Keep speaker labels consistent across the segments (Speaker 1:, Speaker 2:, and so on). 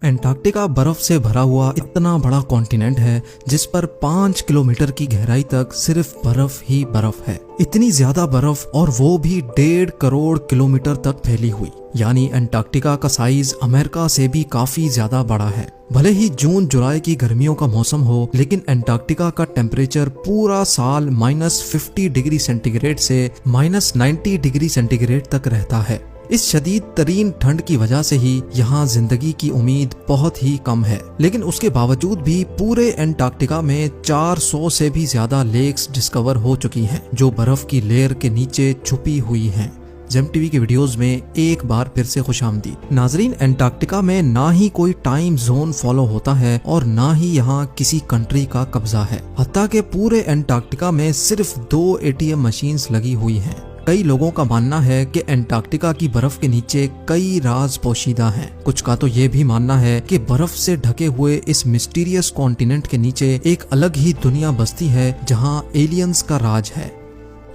Speaker 1: Antarctica बर्फ से भरा हुआ इतना बड़ा कॉन्टिनेंट है जिस पर 5 किलोमीटर की गहराई तक सिर्फ बर्फ ही बर्फ है। इतनी ज्यादा बर्फ, और वो भी 1.5 करोड़ किलोमीटर तक फैली हुई। यानी एंटार्क्टिका का साइज अमेरिका से भी काफी ज्यादा बड़ा है। भले ही जून जुलाई की गर्मियों का मौसम हो, लेकिन एंटार्क्टिका का टेम्परेचर पूरा साल -50 डिग्री सेंटीग्रेड से -90 डिग्री सेंटीग्रेड तक रहता है। इस शदीद तरीन ठंड की वजह से ही यहाँ जिंदगी की उम्मीद बहुत ही कम है। लेकिन उसके बावजूद भी पूरे एंटार्क्टिका में 400 से भी ज्यादा लेक्स डिस्कवर हो चुकी हैं, जो बर्फ की लेयर के नीचे छुपी हुई हैं। जेम टीवी के वीडियोस में एक बार फिर से खुशामदीद। नाजरीन, एंटार्क्टिका में ना ही कोई टाइम जोन फॉलो होता है और ना ही यहाँ किसी कंट्री का कब्जा है। हत्ता के पूरे एंटार्क्टिका में सिर्फ 2 ATM मशीन्स लगी हुई हैं। कई लोगों का मानना है कि एंटार्क्टिका की बर्फ के नीचे कई राज पोशीदा हैं। कुछ का तो ये भी मानना है कि बर्फ से ढके हुए इस मिस्टीरियस कॉन्टिनेंट के नीचे एक अलग ही दुनिया बसती है जहां एलियंस का राज है।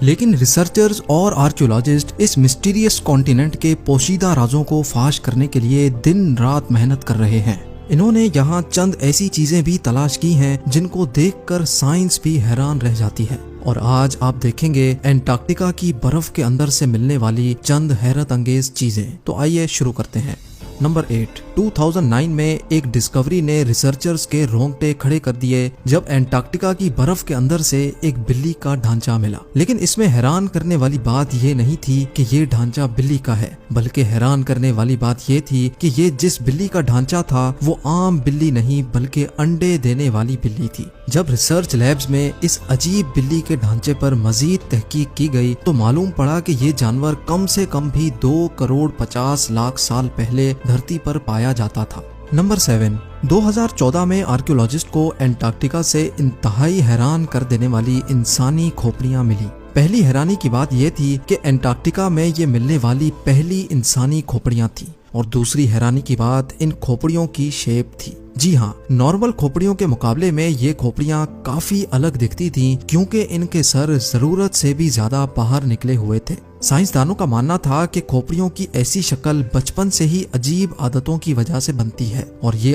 Speaker 1: लेकिन रिसर्चर्स और आर्कियोलॉजिस्ट इस मिस्टीरियस कॉन्टिनेंट के पोशीदा राजों को फाश करने के लिए दिन रात मेहनत कर रहे हैं। इन्होंने यहाँ चंद ऐसी चीजें भी तलाश की हैं जिनको देखकर साइंस भी हैरान रह जाती है। और आज आप देखेंगे एंटार्क्टिका की बर्फ के अंदर से मिलने वाली चंद हैरत अंगेज चीजें। तो आइए शुरू करते हैं। नंबर 8। 2009 में एक डिस्कवरी ने रिसर्चर्स के रोंगटे खड़े कर दिए जब एंटार्क्टिका की बर्फ के अंदर से एक बिल्ली का ढांचा मिला। लेकिन इसमें हैरान करने वाली बात ये नहीं थी कि ये ढांचा बिल्ली का है, बल्कि हैरान करने वाली बात ये थी कि ये जिस बिल्ली का ढांचा था वो आम बिल्ली नहीं बल्कि अंडे देने वाली बिल्ली थी। जब रिसर्च लैब्स में इस अजीब बिल्ली के ढांचे पर मजीद तहकीक की गई तो मालूम पड़ा कि ये जानवर कम से कम भी 2 करोड़ 50 लाख साल पहले धरती पर पाया जाता था। नंबर 7। 2014 में आर्कियोलॉजिस्ट को एंटार्क्टिका से इंतहाई हैरान कर देने वाली इंसानी खोपड़ियां मिली। पहली हैरानी की बात यह थी कि एंटार्क्टिका में ये मिलने वाली पहली इंसानी खोपड़ियां थी, और दूसरी हैरानी की बात इन खोपड़ियों की शेप थी। जी हाँ, नॉर्मल खोपड़ियों के मुकाबले में ये खोपड़ियां काफी अलग दिखती थीं क्योंकि इनके सर जरूरत से भी ज्यादा बाहर निकले हुए थे। साइंसदानों का मानना था कि खोपड़ियों की ऐसी शक्ल बचपन से ही अजीब आदतों की वजह से बनती है, और ये